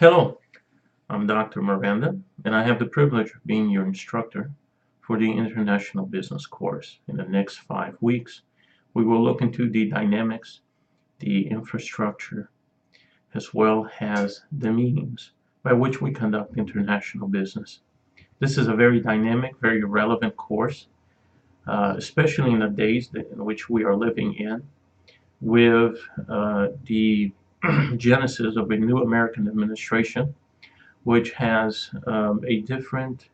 Hello, I'm Dr. Miranda, and I have the privilege of being your instructor for the International Business course. In the next 5 weeks, we will look into the dynamics, the infrastructure, as well as the means by which we conduct international business. This is a very dynamic, very relevant course, especially in the days in which we are living in, with the genesis of a new American administration which has a different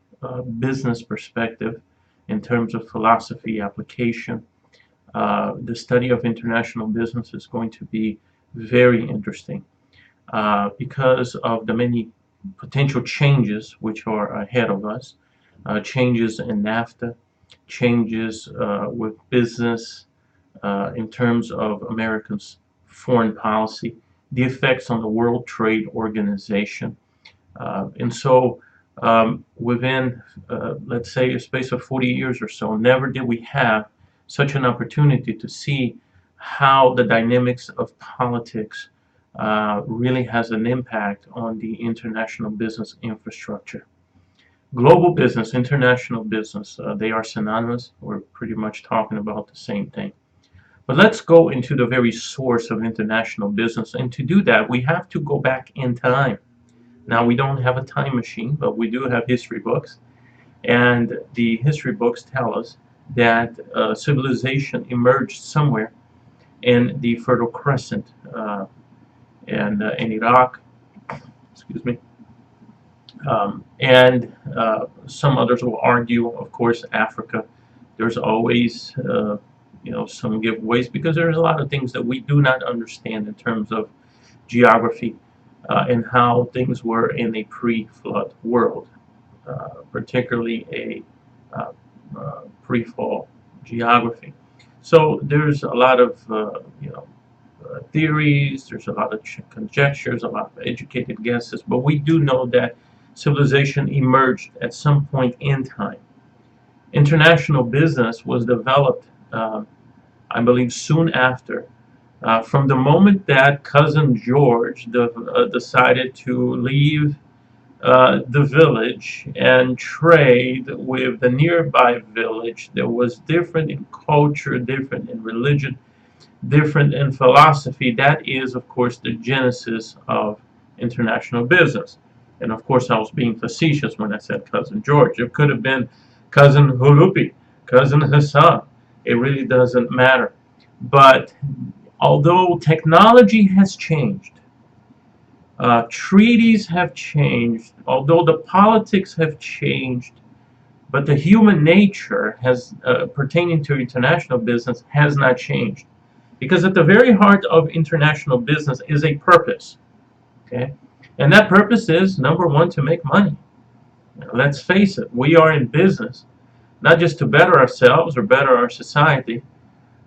business perspective in terms of philosophy application. The study of international business is going to be very interesting because of the many potential changes which are ahead of us, changes in NAFTA, changes with business in terms of Americans' foreign policy, the effects on the World Trade Organization, and so within, let's say, a space of 40 years or so, never did we have such an opportunity to see how the dynamics of politics really has an impact on the international business infrastructure. Global business, international business, they are synonymous. We're pretty much talking about the same thing. But let's go into the very source of international business. And to do that, we have to go back in time. Now, we don't have a time machine, but we do have history books. And the history books tell us that civilization emerged somewhere in the Fertile Crescent and in Iraq, excuse me. And some others will argue, of course, Africa. There's always, some giveaways because there's a lot of things that we do not understand in terms of geography and how things were in a pre-flood world, particularly a pre-fall geography. So there's a lot of theories, there's a lot of conjectures, a lot of educated guesses, but we do know that civilization emerged at some point in time. International business was developed, I believe, soon after. From the moment that Cousin George decided to leave the village and trade with the nearby village that was different in culture, different in religion, different in philosophy, that is, of course, the genesis of international business. And of course, I was being facetious when I said Cousin George. It could have been Cousin Hulupi, Cousin Hassan. It really doesn't matter. But although technology has changed, treaties have changed, although the politics have changed, but the human nature has pertaining to international business has not changed. Because at the very heart of international business is a purpose. Okay? And that purpose is, number one, to make money. Now, let's face it, we are in business not just to better ourselves or better our society,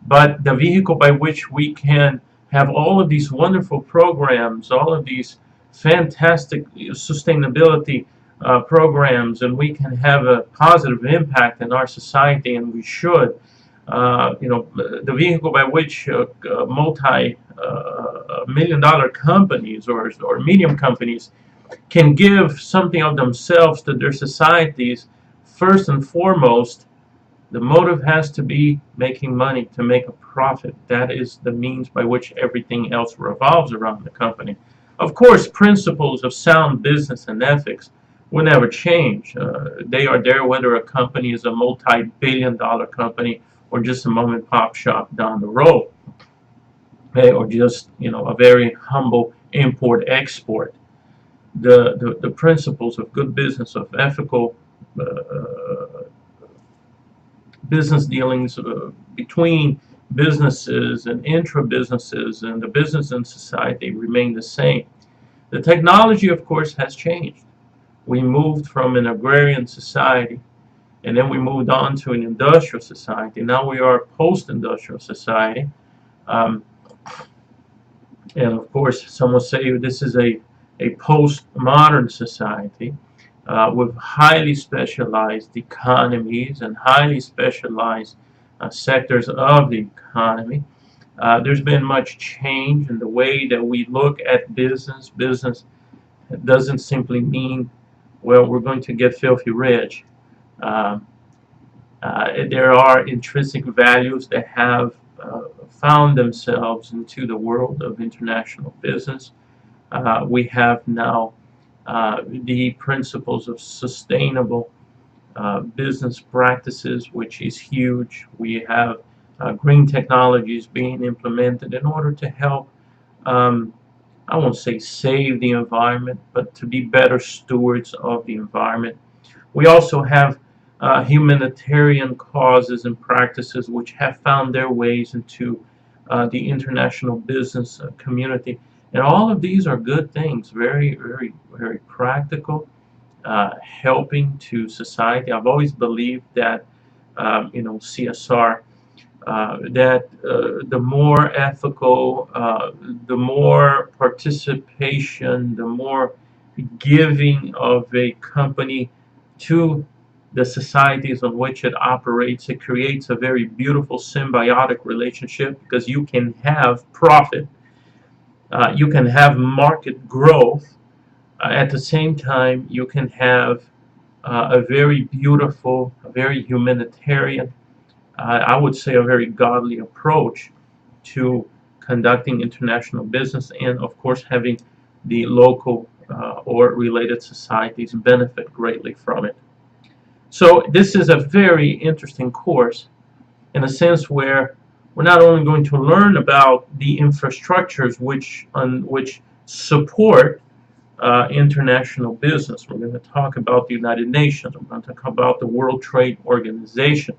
but the vehicle by which we can have all of these wonderful programs, all of these fantastic sustainability programs, and we can have a positive impact in our society, and we should. The vehicle by which multi-million-dollar companies or medium companies can give something of themselves to their societies, first and foremost, the motive has to be making money, to make a profit. That is the means by which everything else revolves around the company. Of course, principles of sound business and ethics will never change. They are there whether a company is a multi-billion-dollar company or just a mom-and-pop shop down the road, okay, or just a very humble import-export. The principles of good business, of ethical business dealings between businesses and intra-businesses and the business and society remain the same. The technology, of course, has changed. We moved from an agrarian society, and then we moved on to an industrial society. Now we are a post-industrial society. And of course, some will say this is a post-modern society with highly specialized economies and highly specialized sectors of the economy. There's been much change in the way that we look at business. Business doesn't simply mean, well, we're going to get filthy rich. Um, there are intrinsic values that have found themselves into the world of international business. We have now the principles of sustainable business practices, which is huge. We have green technologies being implemented in order to help, um, I won't say save the environment, but to be better stewards of the environment. We also have humanitarian causes and practices which have found their ways into the international business community. And all of these are good things, very, very, very practical, helping to society. I've always believed that, CSR, that the more ethical, the more participation, the more giving of a company to the societies on which it operates, it creates a very beautiful symbiotic relationship because you can have profit, you can have market growth, at the same time, you can have a very beautiful, a very humanitarian, I would say a very godly approach to conducting international business, and of course having the local or related societies benefit greatly from it. So this is a very interesting course in a sense where we're not only going to learn about the infrastructures which support international business. We're going to talk about the United Nations. We're going to talk about the World Trade Organization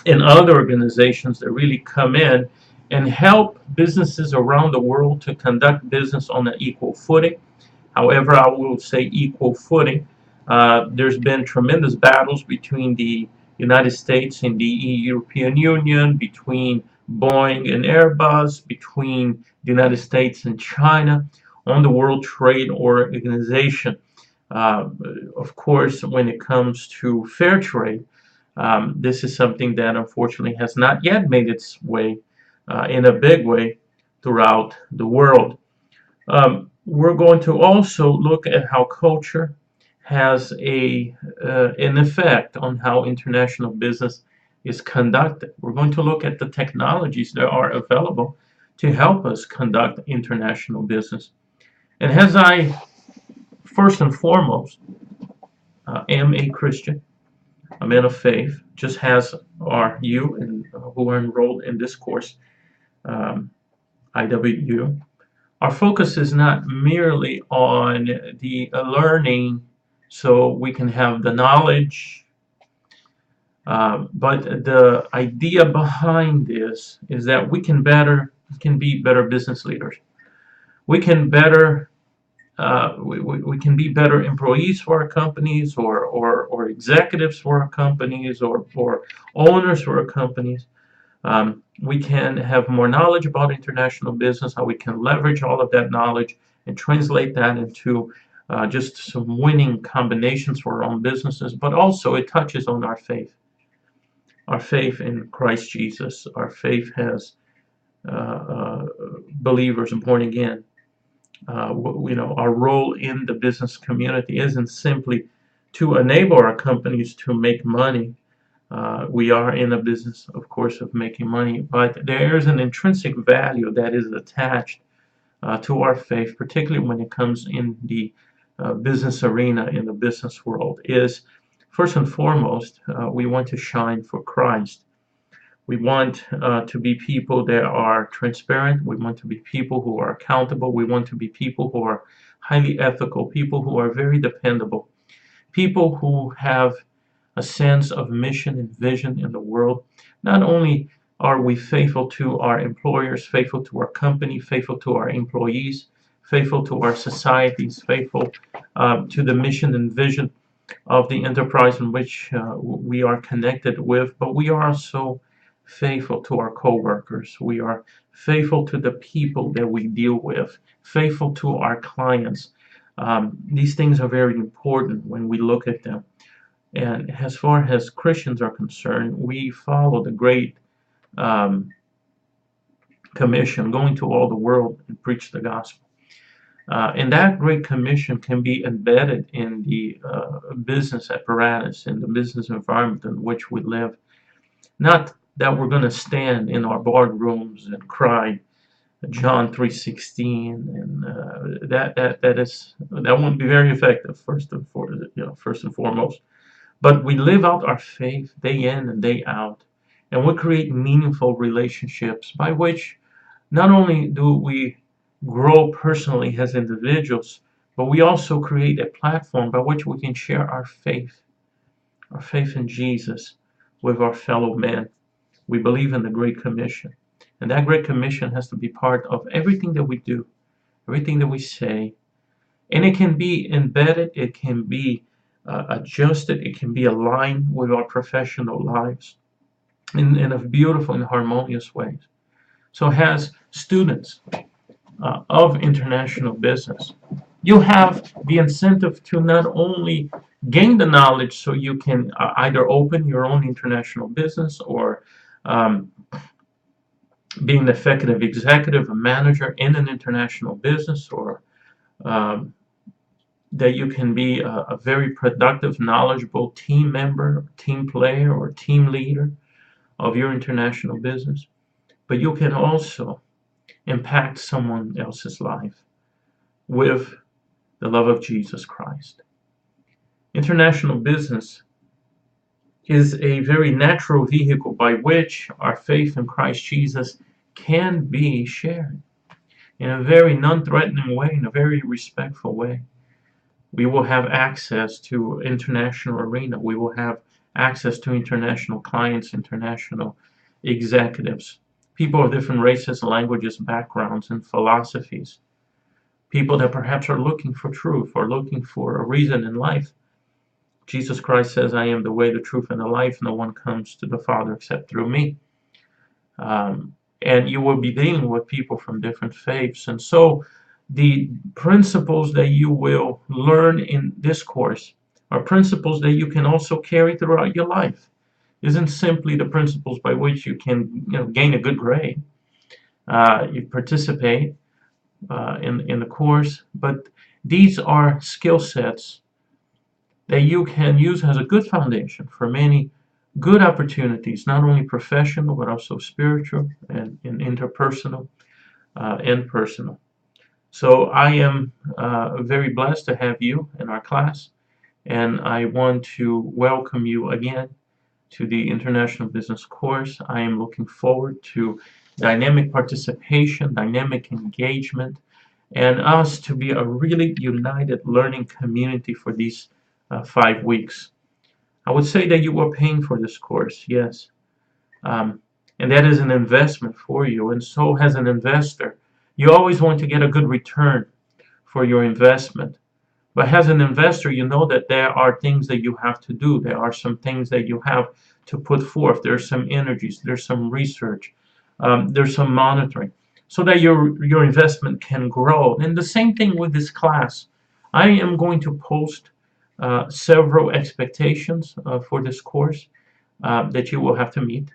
and other organizations that really come in and help businesses around the world to conduct business on an equal footing. However, I will say equal footing. There's been tremendous battles between the United States and the European Union, between Boeing and Airbus, between the United States and China on the World Trade Organization. Uh, of course, when it comes to fair trade, this is something that unfortunately has not yet made its way in a big way throughout the world. We're going to also look at how culture has an effect on how international business is conducted. We're going to look at the technologies that are available to help us conduct international business. And as I first and foremost am a Christian, a man of faith, just as are you and who are enrolled in this course, um, IWU. Our focus is not merely on the learning so we can have the knowledge, but the idea behind this is that we can be better business leaders. We can better we can be better employees for our companies or executives for our companies or owners for our companies. We can have more knowledge about international business, how we can leverage all of that knowledge and translate that into just some winning combinations for our own businesses, but also it touches on our faith in Christ Jesus, our faith as believers and born again. Our role in the business community isn't simply to enable our companies to make money. We are in a business, of course, of making money, but there is an intrinsic value that is attached to our faith, particularly when it comes in the business arena, in the business world, is first and foremost, we want to shine for Christ. We want to be people that are transparent. We want to be people who are accountable. We want to be people who are highly ethical, people who are very dependable, people who have a sense of mission and vision in the world. Not only are we faithful to our employers, faithful to our company, faithful to our employees, faithful to our societies, faithful to the mission and vision of the enterprise in which we are connected with, but we are also faithful to our coworkers. We are faithful to the people that we deal with, faithful to our clients. These things are very important when we look at them. And as far as Christians are concerned, we follow the Great Commission, going to all the world and preach the gospel. And that Great Commission can be embedded in the business apparatus, in the business environment in which we live. Not that we're going to stand in our boardrooms and cry John 3:16, and that won't be very effective. First and foremost, but we live out our faith day in and day out, and we create meaningful relationships by which not only do we grow personally as individuals, but we also create a platform by which we can share our faith in Jesus with our fellow men. We believe in the Great Commission. And that Great Commission has to be part of everything that we do, everything that we say. And it can be embedded, it can be adjusted, it can be aligned with our professional lives in a beautiful and harmonious ways. So, as students of international business, you have the incentive to not only gain the knowledge so you can either open your own international business or being an effective executive, a manager in an international business, or that you can be a very productive, knowledgeable team member, team player, or team leader of your international business. But you can also impact someone else's life with the love of Jesus Christ. International business is a very natural vehicle by which our faith in Christ Jesus can be shared in a very non-threatening way, in a very respectful way. We will have access to international arena. We will have access to international clients, international executives, people of different races, languages, backgrounds, and philosophies. People that perhaps are looking for truth or looking for a reason in life. Jesus Christ says, I am the way, the truth, and the life. No one comes to the Father except through me. And you will be dealing with people from different faiths. And so the principles that you will learn in this course are principles that you can also carry throughout your life. Isn't simply the principles by which you can gain a good grade. You participate in the course, but these are skill sets that you can use as a good foundation for many good opportunities, not only professional, but also spiritual and interpersonal and personal. So I am very blessed to have you in our class, and I want to welcome you again to the International Business course. I am looking forward to dynamic participation, dynamic engagement, and us to be a really united learning community for these 5 weeks. I would say that you are paying for this course, yes. And that is an investment for you. And so, as an investor, you always want to get a good return for your investment. But as an investor, you know that there are things that you have to do. There are some things that you have to put forth. There's some energies, there's some research, there's some monitoring, so that your investment can grow. And the same thing with this class. I am going to post several expectations for this course that you will have to meet.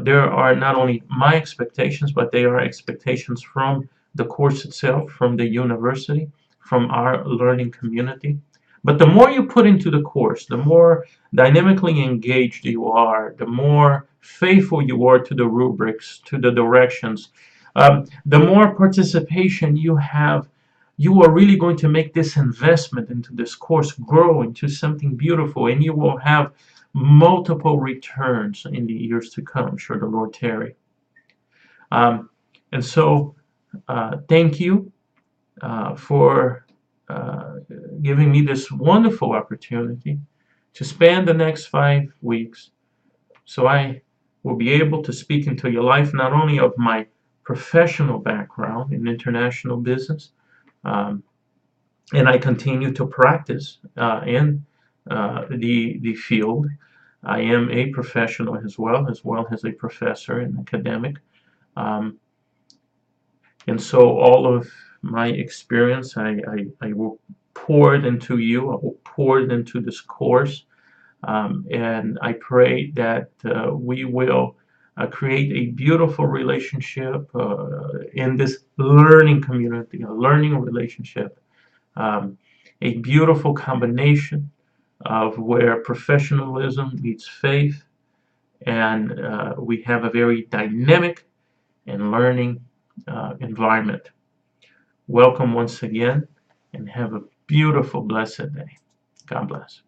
There are not only my expectations, but they are expectations from the course itself, from the university, from our learning community. But the more you put into the course, the more dynamically engaged you are, the more faithful you are to the rubrics, to the directions, the more participation you have. You are really going to make this investment into this course grow into something beautiful, and you will have multiple returns in the years to come, should the Lord tarry. And so, thank you for giving me this wonderful opportunity to spend the next 5 weeks so I will be able to speak into your life not only of my professional background in international business, and I continue to practice in the field. I am a professional as well as a professor and academic. And so all of my experience, I will pour it into you. I will pour it into this course. And I pray that we will create a beautiful relationship in this learning community, a learning relationship, um, a beautiful combination of where professionalism meets faith, and we have a very dynamic and learning environment. Welcome once again, and have a beautiful, blessed day. God bless.